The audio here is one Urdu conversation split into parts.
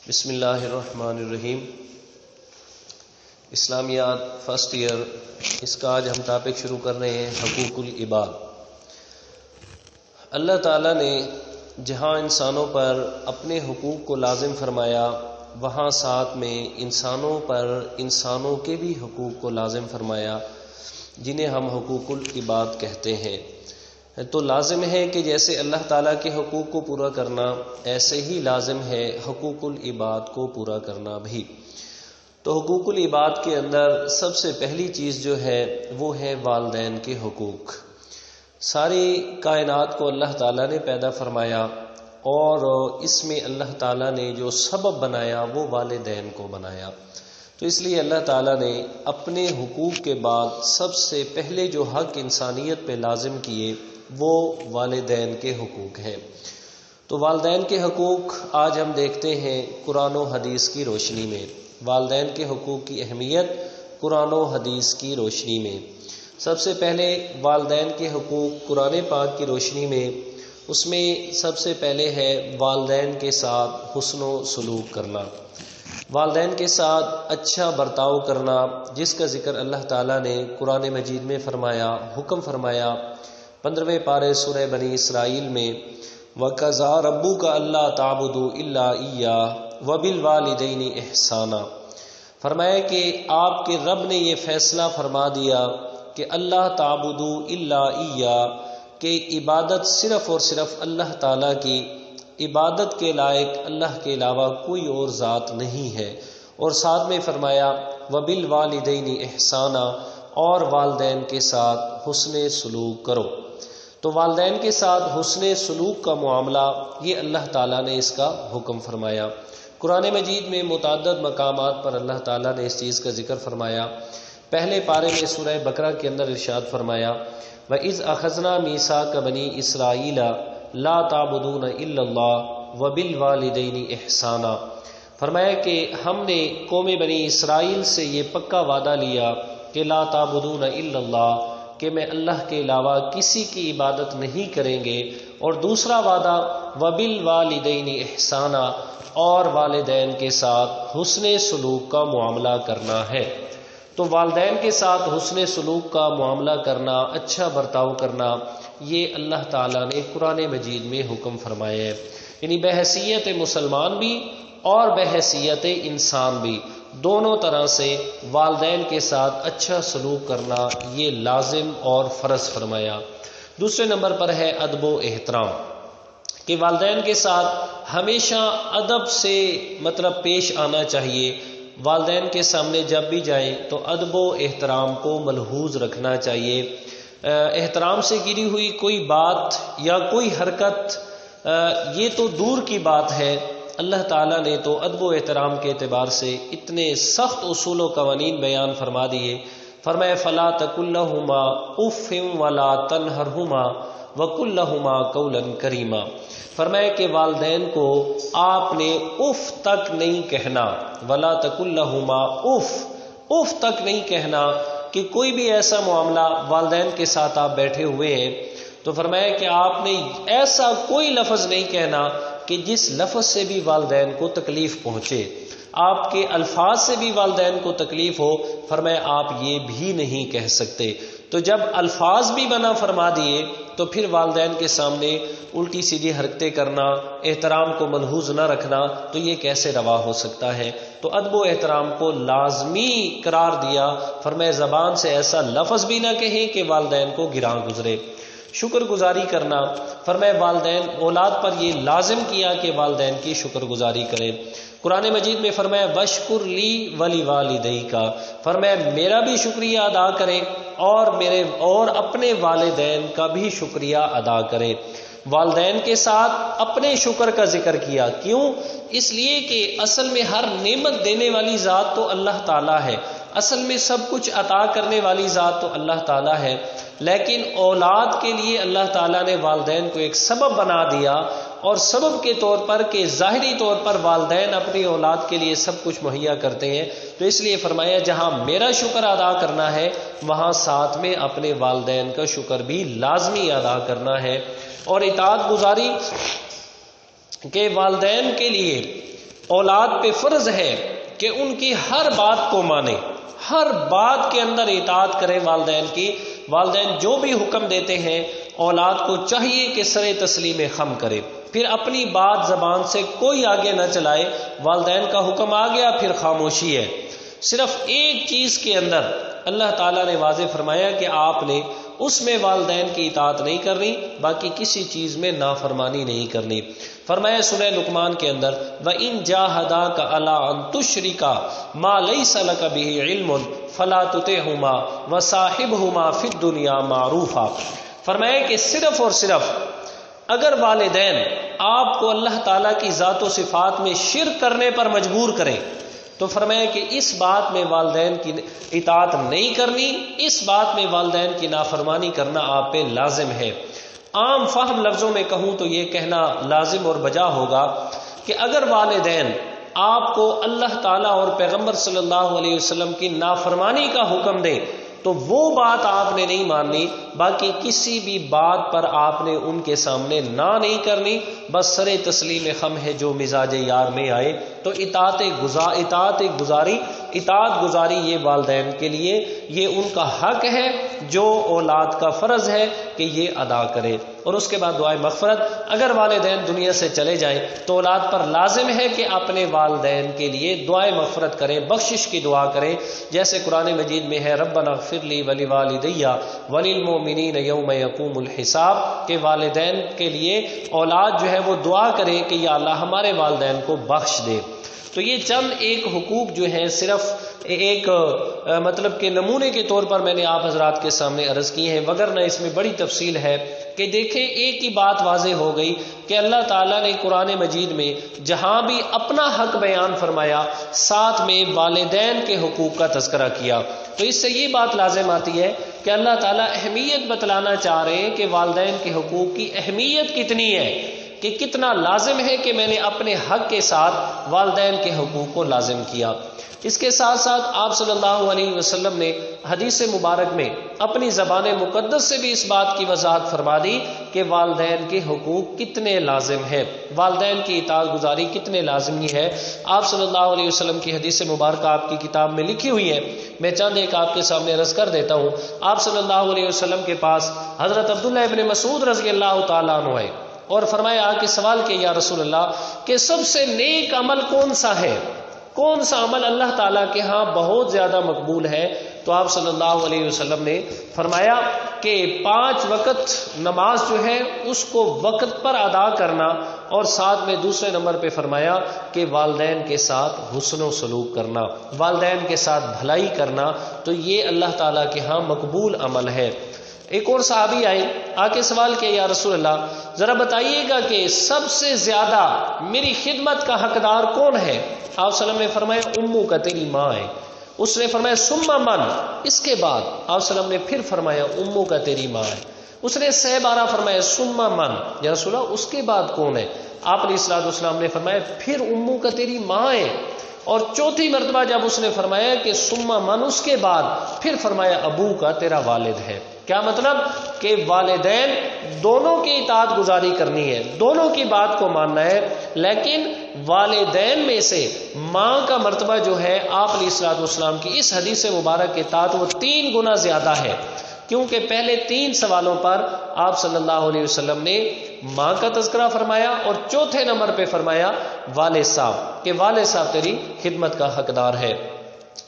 بسم اللہ الرحمن الرحیم۔ اسلامیات فرسٹ ایئر، اس کا آج ہم ٹاپک شروع کر رہے ہیں حقوق العباد۔ اللہ تعالیٰ نے جہاں انسانوں پر اپنے حقوق کو لازم فرمایا، وہاں ساتھ میں انسانوں پر انسانوں کے بھی حقوق کو لازم فرمایا، جنہیں ہم حقوق العباد کہتے ہیں۔ تو لازم ہے کہ جیسے اللہ تعالیٰ کے حقوق کو پورا کرنا، ایسے ہی لازم ہے حقوق العباد کو پورا کرنا بھی۔ تو حقوق العباد کے اندر سب سے پہلی چیز جو ہے وہ ہے والدین کے حقوق۔ ساری کائنات کو اللہ تعالیٰ نے پیدا فرمایا اور اس میں اللہ تعالیٰ نے جو سبب بنایا وہ والدین کو بنایا۔ تو اس لیے اللہ تعالیٰ نے اپنے حقوق کے بعد سب سے پہلے جو حق انسانیت پہ لازم کیے وہ والدین کے حقوق ہیں۔ تو والدین کے حقوق آج ہم دیکھتے ہیں قرآن و حدیث کی روشنی میں، والدین کے حقوق کی اہمیت قرآن و حدیث کی روشنی میں۔ سب سے پہلے والدین کے حقوق قرآن پاک کی روشنی میں، اس میں سب سے پہلے ہے والدین کے ساتھ حسن و سلوک کرنا، والدین کے ساتھ اچھا برتاؤ کرنا، جس کا ذکر اللہ تعالیٰ نے قرآن مجید میں فرمایا، حکم فرمایا 15ویں پارے سورہ بنی اسرائیل میں، وَقَضَىٰ رَبُّكَ أَلَّا تَعْبُدُوا إِلَّا إِيَّاهُ وَبِالْوَالِدَيْنِ إِحْسَانًا۔ فرمایا کہ آپ کے رب نے یہ فیصلہ فرما دیا کہ اللہ تعبدوا الا إِيَّاهُ، کہ عبادت صرف اور صرف اللہ تعالیٰ کی، عبادت کے لائق اللہ کے علاوہ کوئی اور ذات نہیں ہے۔ اور ساتھ میں فرمایا وَبِالْوَالِدَيْنِ إِحْسَانًا، اور والدین کے ساتھ حسن سلوک کرو۔ تو والدین کے ساتھ حسن سلوک کا معاملہ یہ اللہ تعالیٰ نے اس کا حکم فرمایا۔ قرآن مجید میں متعدد مقامات پر اللہ تعالیٰ نے اس چیز کا ذکر فرمایا۔ پہلے پارے میں سورہ بقرہ کے اندر ارشاد فرمایا وَإِذْ أَخَذْنَا مِيثَاقَ بَنِي إِسْرَائِيلَ لَا تَعْبُدُونَ إِلَّا اللَّهَ وَبِالْوَالِدَيْنِ إِحْسَانًا۔ فرمایا کہ ہم نے قوم بنی اسرائیل سے یہ پکا وعدہ لیا کہ لا تعبدون الا اللہ، کہ میں اللہ کے علاوہ کسی کی عبادت نہیں کریں گے۔ اور دوسرا وعدہ وبالوالدین احسانا، اور والدین کے ساتھ حسن سلوک کا معاملہ کرنا ہے۔ تو والدین کے ساتھ حسن سلوک کا معاملہ کرنا، اچھا برتاؤ کرنا، یہ اللہ تعالیٰ نے قرآن مجید میں حکم فرمایا ہے۔ یعنی بحیثیت مسلمان بھی اور بحیثیت انسان بھی، دونوں طرح سے والدین کے ساتھ اچھا سلوک کرنا یہ لازم اور فرض فرمایا۔ دوسرے نمبر پر ہے ادب و احترام، کہ والدین کے ساتھ ہمیشہ ادب سے پیش آنا چاہیے۔ والدین کے سامنے جب بھی جائیں تو ادب و احترام کو ملحوظ رکھنا چاہیے۔ احترام سے گری ہوئی کوئی بات یا کوئی حرکت یہ تو دور کی بات ہے، اللہ تعالیٰ نے تو ادب و احترام کے اعتبار سے اتنے سخت اصول و قوانین بیان فرما دیے۔ فرمایا فلا تقل لهما اف ولا تنهرهما وقل لهما قولا کریما۔ فرمایا کہ والدین کو آپ نے اف تک نہیں کہنا، ولا تقل لهما اف تک نہیں کہنا، کہ کوئی بھی ایسا معاملہ والدین کے ساتھ آپ بیٹھے ہوئے ہیں تو فرمایا کہ آپ نے ایسا کوئی لفظ نہیں کہنا کہ جس لفظ سے بھی والدین کو تکلیف پہنچے، آپ کے الفاظ سے بھی والدین کو تکلیف ہو، فرمایا آپ یہ بھی نہیں کہہ سکتے۔ تو جب الفاظ بھی منع فرما دیے تو پھر والدین کے سامنے الٹی سیدھی حرکتیں کرنا، احترام کو ملحوظ نہ رکھنا، تو یہ کیسے روا ہو سکتا ہے؟ تو ادب و احترام کو لازمی قرار دیا، فرمایا زبان سے ایسا لفظ بھی نہ کہیں کہ والدین کو گراں گزرے۔ شکر گزاری کرنا، فرمایا والدین اولاد پر یہ لازم کیا کہ والدین کی شکر گزاری کریں۔ قرآن مجید میں فرمایا وَاشْكُرْ لِي وَلِوَالِدَيْكَ، فرمایا میرا بھی شکریہ ادا کریں اور اپنے والدین کا بھی شکریہ ادا کریں۔ والدین کے ساتھ اپنے شکر کا ذکر کیا، کیوں؟ اس لیے کہ اصل میں ہر نعمت دینے والی ذات تو اللہ تعالیٰ ہے، اصل میں سب کچھ عطا کرنے والی ذات تو اللہ تعالیٰ ہے، لیکن اولاد کے لیے اللہ تعالیٰ نے والدین کو ایک سبب بنا دیا، اور سبب کے طور پر کہ ظاہری طور پر والدین اپنی اولاد کے لیے سب کچھ مہیا کرتے ہیں، تو اس لیے فرمایا جہاں میرا شکر ادا کرنا ہے وہاں ساتھ میں اپنے والدین کا شکر بھی لازمی ادا کرنا ہے۔ اور اطاعت گزاری کہ والدین کے لیے اولاد پہ فرض ہے کہ ان کی ہر بات کو مانے، ہر بات کے اندر اطاعت کرے والدین کی۔ والدین جو بھی حکم دیتے ہیں اولاد کو چاہیے کہ سر تسلیم خم کرے، پھر اپنی بات زبان سے کوئی آگے نہ چلائے۔ والدین کا حکم آ گیا پھر خاموشی ہے۔ صرف ایک چیز کے اندر اللہ تعالیٰ نے واضح فرمایا کہ آپ نے اس میں والدین کی اطاعت نہیں کرنی، باقی کسی چیز میں نافرمانی نہیں کرنی۔ فرمایا سورہ لقمان کے اندر وَإِن جَاهَدَاكَ عَلَىٰ أَن تُشْرِكَ مَا لَيْسَ لَكَ بِهِ عِلْمٌ فَلَا تُطِعْهُمَا وَصَاحِبْهُمَا فِي الدُّنْيَا مَعْرُوفًا۔ فرمایا کہ صرف اور صرف اگر والدین آپ کو اللہ تعالیٰ کی ذات و صفات میں شرک کرنے پر مجبور کریں تو فرمایا کہ اس بات میں والدین کی اطاعت نہیں کرنی، اس بات میں والدین کی نافرمانی کرنا آپ پہ لازم ہے۔ عام فہم لفظوں میں کہوں تو یہ کہنا لازم اور بجا ہوگا کہ اگر والدین آپ کو اللہ تعالیٰ اور پیغمبر صلی اللہ علیہ وسلم کی نافرمانی کا حکم دیں تو وہ بات آپ نے نہیں ماننی، باقی کسی بھی بات پر آپ نے ان کے سامنے نہ نہیں کرنی، بس سر تسلیم خم ہے جو مزاج یار میں آئے۔ تو اطاعت گزاری یہ والدین کے لیے یہ ان کا حق ہے جو اولاد کا فرض ہے کہ یہ ادا کرے۔ اور اس کے بعد دعائے مغفرت، اگر والدین دنیا سے چلے جائیں تو اولاد پر لازم ہے کہ اپنے والدین کے لیے دعائے مغفرت کریں، بخشش کی دعا کریں، جیسے قرآن مجید میں ہے ربنا اغفر لی ولوالدی وللمؤمنین یوم یقوم الحساب، کہ والدین کے لیے اولاد جو ہے وہ دعا کرے کہ یا اللہ ہمارے والدین کو بخش دے۔ تو یہ چند ایک حقوق جو ہیں صرف ایک مطلب کہ نمونے کے طور پر میں نے آپ حضرات کے سامنے عرض کی ہیں، وگرنہ اس میں بڑی تفصیل ہے کہ دیکھیں ایک ہی بات واضح ہو گئی کہ اللہ تعالیٰ نے قرآن مجید میں جہاں بھی اپنا حق بیان فرمایا ساتھ میں والدین کے حقوق کا تذکرہ کیا۔ تو اس سے یہ بات لازم آتی ہے کہ اللہ تعالیٰ اہمیت بتلانا چاہ رہے ہیں کہ والدین کے حقوق کی اہمیت کتنی ہے، کہ کتنا لازم ہے کہ میں نے اپنے حق کے ساتھ والدین کے حقوق کو لازم کیا۔ اس کے ساتھ ساتھ آپ صلی اللہ علیہ وسلم نے حدیث مبارک میں اپنی زبان مقدس سے بھی اس بات کی وضاحت فرما دی کہ والدین کے حقوق کتنے لازم ہیں، والدین کی اطاعت گزاری کتنے لازمی ہے۔ آپ صلی اللہ علیہ وسلم کی حدیث مبارکہ آپ کی کتاب میں لکھی ہوئی ہے، میں چند ایک آپ کے سامنے عرض کر دیتا ہوں۔ آپ صلی اللہ علیہ وسلم کے پاس حضرت عبداللہ ابن مسعود رضی اللہ تعالیٰ عنہ آئے اور فرمایا کہ سوال کیا یا رسول اللہ کہ سب سے نیک عمل کون سا ہے، کون سا عمل اللہ تعالیٰ کے ہاں بہت زیادہ مقبول ہے؟ تو آپ صلی اللہ علیہ وسلم نے فرمایا کہ 5 وقت نماز جو ہے اس کو وقت پر ادا کرنا، اور ساتھ میں دوسرے نمبر پہ فرمایا کہ والدین کے ساتھ حسن و سلوک کرنا، والدین کے ساتھ بھلائی کرنا، تو یہ اللہ تعالیٰ کے ہاں مقبول عمل ہے۔ ایک اور صحابی آئے، آ کے سوال کیا یا رسول اللہ ذرا بتائیے گا کہ سب سے زیادہ میری خدمت کا حقدار کون ہے؟ آپ صلی اللہ علیہ وسلم نے فرمایا امو کا، تیری ماں ہے۔ اس نے فرمایا ثم من، اس کے بعد آپ صلی اللہ علیہ وسلم نے پھر فرمایا امو کا، تیری ماں ہے۔ اس نے 6 بار فرمایا ثم من، یا رسول اللہ اس کے بعد کون ہے؟ آپ علیہ الصلوۃ والسلام نے فرمایا پھر امو کا، تیری ماں ہے۔ اور چوتھی مرتبہ جب اس نے فرمایا کہ ثم من، اس کے بعد پھر فرمایا ابو کا، تیرا والد ہے۔ کیا مطلب؟ کہ والدین دونوں کی اطاعت گزاری کرنی ہے، دونوں کی بات کو ماننا ہے، لیکن والدین میں سے ماں کا مرتبہ جو ہے آپ علیہ الصلوۃ والسلام کی اس حدیث مبارک کے تحت وہ 3 گنا زیادہ ہے، کیونکہ پہلے 3 سوالوں پر آپ صلی اللہ علیہ وسلم نے ماں کا تذکرہ فرمایا اور چوتھے نمبر پہ فرمایا والد صاحب، کہ والد صاحب تیری خدمت کا حقدار ہے۔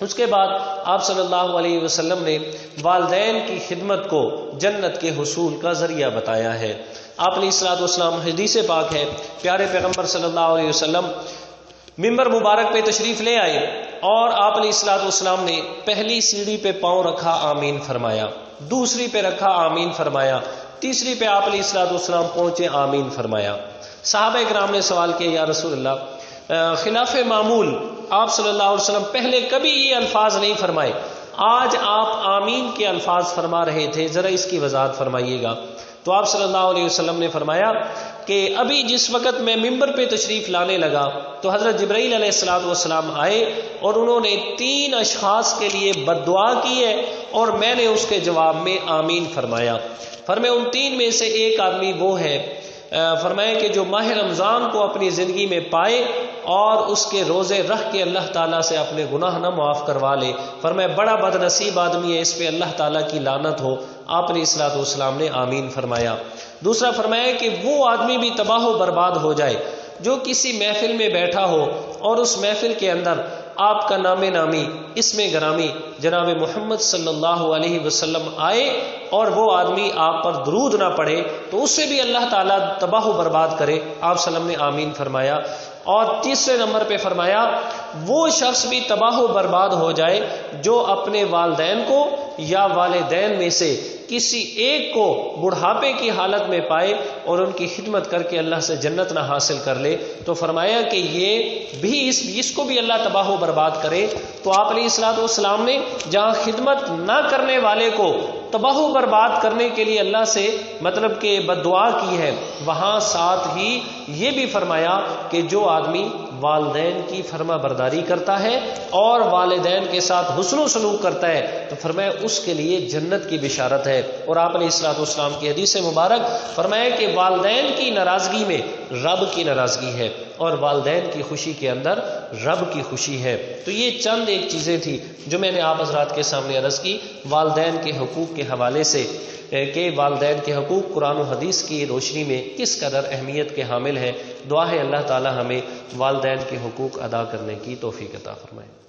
اس کے بعد آپ صلی اللہ علیہ وسلم نے والدین کی خدمت کو جنت کے حصول کا ذریعہ بتایا ہے۔ آپ علیہ الصلوۃ والسلام، حدیث پاک ہے، پیارے پیغمبر صلی اللہ علیہ وسلم ممبر مبارک پہ تشریف لے آئے اور آپ علیہ الصلوۃ والسلام نے پہلی سیڑھی پہ پاؤں رکھا، آمین فرمایا، دوسری پہ رکھا، آمین فرمایا، تیسری پہ آپ علیہ الصلوۃ والسلام پہنچے، آمین فرمایا۔ صحابہ کرام نے سوال کیا یا رسول اللہ خلاف معمول آپ صلی اللہ علیہ وسلم پہلے کبھی یہ الفاظ نہیں فرمائے، آج آپ آمین کے الفاظ فرما رہے تھے، ذرا اس کی وضاحت فرمائیے گا۔ تو آپ صلی اللہ علیہ وسلم نے فرمایا کہ ابھی جس وقت میں ممبر پہ تشریف لانے لگا تو حضرت جبرائیل علیہ الصلوۃ والسلام آئے اور انہوں نے 3 اشخاص کے لیے بد دعا کی ہے اور میں نے اس کے جواب میں آمین فرمایا۔ فرمایا ان 3 میں سے ایک آدمی وہ ہے، فرمایا کہ جو ماہ رمضان کو اپنی زندگی میں پائے اور اس کے روزے رکھ کے اللہ تعالیٰ سے اپنے گناہ نہ معاف کروا لے، فرمایا بڑا بد نصیب آدمی ہے، اس پہ اللہ تعالیٰ کی لعنت ہو۔ آپ علیہ الصلوۃ والسلام نے آمین فرمایا۔ دوسرا فرمایا کہ وہ آدمی بھی تباہ و برباد ہو جائے جو کسی محفل میں بیٹھا ہو اور اس محفل کے اندر آپ کا نام نامی، اسم گرامی جناب محمد صلی اللہ علیہ وسلم آئے اور وہ آدمی آپ پر درود نہ پڑھے تو اسے بھی اللہ تعالیٰ تباہ و برباد کرے۔ آپ صلی اللہ علیہ وسلم نے آمین فرمایا۔ اور تیسرے نمبر پہ فرمایا وہ شخص بھی تباہ و برباد ہو جائے جو اپنے والدین کو یا والدین میں سے کسی ایک کو بڑھاپے کی حالت میں پائے اور ان کی خدمت کر کے اللہ سے جنت نہ حاصل کر لے، تو فرمایا کہ یہ بھی اس کو بھی اللہ تباہ و برباد کرے۔ تو آپ علیہ الصلوۃ والسلام نے جہاں خدمت نہ کرنے والے کو تباہ و برباد کرنے کے لیے اللہ سے مطلب کہ بد دعا کی ہے، وہاں ساتھ ہی یہ بھی فرمایا کہ جو آدمی والدین کی فرما برداری کرتا ہے اور والدین کے ساتھ حسن و سلوک کرتا ہے تو فرمایا اس کے لیے جنت کی بشارت ہے۔ اور آپ علیہ الصلوۃ والسلام کی حدیث مبارک فرمایا کہ والدین کی ناراضگی میں رب کی ناراضگی ہے اور والدین کی خوشی کے اندر رب کی خوشی ہے۔ تو یہ چند ایک چیزیں تھی جو میں نے آپ حضرات کے سامنے عرض کی والدین کے حقوق کے حوالے سے کہ والدین کے حقوق قرآن و حدیث کی روشنی میں کس قدر اہمیت کے حامل ہیں۔ دعا ہے اللہ تعالی ہمیں والدین کے حقوق ادا کرنے کی توفیق عطا فرمائے۔